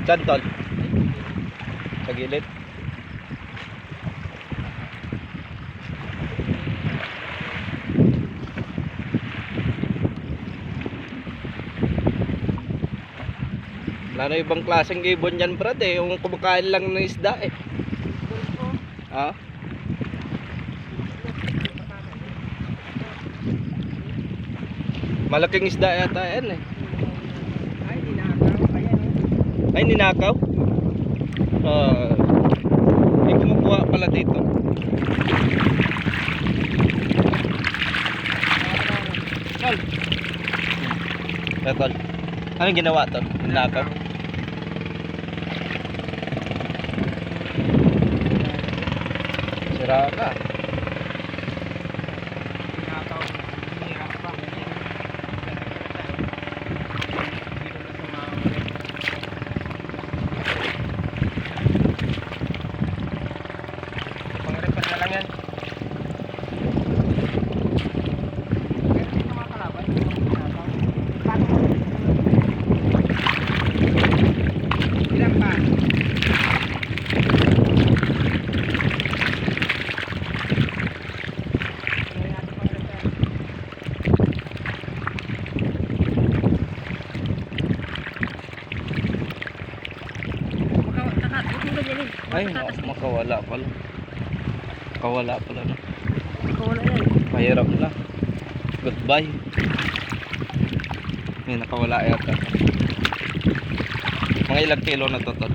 Saan tol? Sa gilid. Wala na ibang klaseng ibon yan brad eh. Yung kumakain lang ng isda eh. Ha? Malaking isda yata yan eh. Ay, ninakaw. Ayan eh. Ay, ninakaw? May kumukuha pala dito. Tol. Tol. Anong ginawa to? Ninakaw? Sira ka. Ninakaw. Hirap pa. Pang-repair na lang yan. Pero dito mga kalaban. Ninakaw. Paano mo? Ilan pa? Ay, makawala pala. Makawala pala na. Makawala yan. Mahirap na. Goodbye. May nakawala yata. Mga ilang kilo na to tol?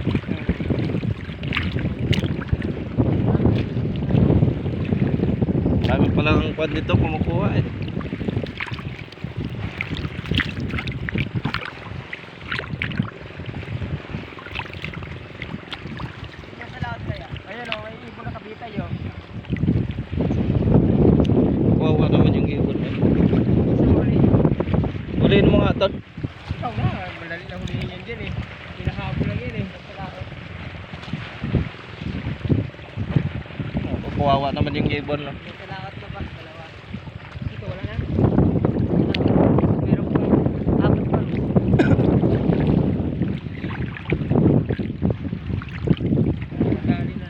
Dami palang kwan dito kumukuha eh. Nasa laot kaya? Ayan o, may ibon na kabitay o. Kawawa naman yung ibon eh. Sa huli. Ulihin mo nga tol. Ikaw na, madali na hulihin yan dyan eh. Pinakahabol lang yan eh. Nasa laot. Kawawa naman yung ibon no. Nasa laot na ba? Dalawa. Dito wala na? Meron pa. Abot pa. Dali na.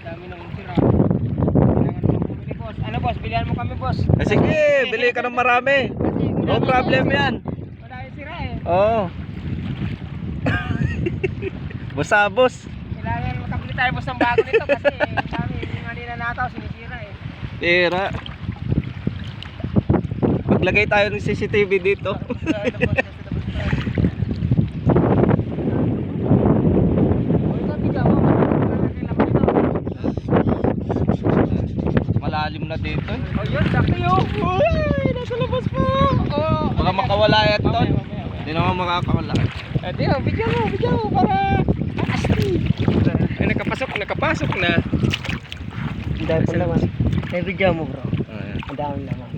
Dami nang tira. Kailangan mo bumili boss. Ano boss? Bilihan mo kami boss. Eh, sige, bili ka ng marami. No problem yan. Wala yung sira eh. Oo. Busabos. Kailangan makabili tayo boss ng bago nito kasi dami yung kanina nataw sinisira eh. Tira. Maglagay tayo ng CCTV dito. Malalim na dito. Oh yun, sakto yun. Uy, nasa labas po. Oh, Baka makawala yan tol. Hindi naman makakawala. Ate, bigyan mo para asti. Ay, nakapasok na. Ang dami pa naman. Ay, bigyan mo bro. Ang dami naman.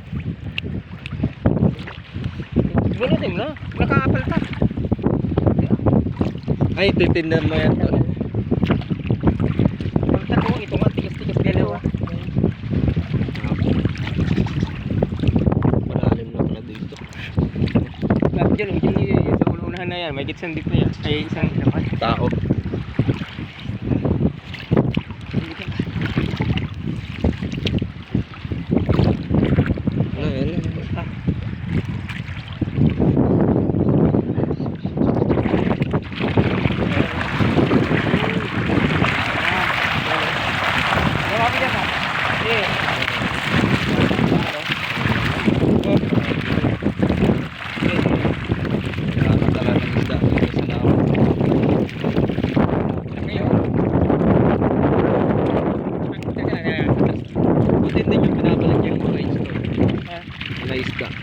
Bunutin mo na. Nakaapal ka. Ay, titindan mo yan tol. Pagtatong ito nga, tigas-tigas dalawa. Malalim na pala dito. Diyan, sa unahan na yan. May gitsan dito yan. Ay, isang Tao.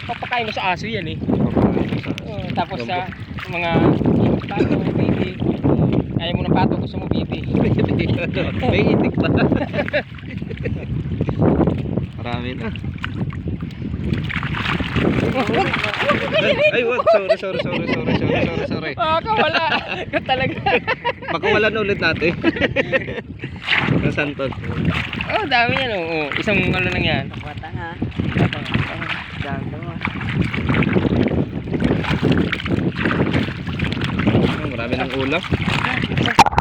Papakain mo sa aso yan eh. Tapos sa mga pato, baby. Ayaw mo ng pato, gusto mo baby. May itik pa. Marami na. Ay, wag. Sorry. Kawala. Talaga. Pakawalan ulit natin. Nasaan to? Oh, dami yan oh. Isang ano lang yan. Bata ha. Dami mo. dami ng ulam.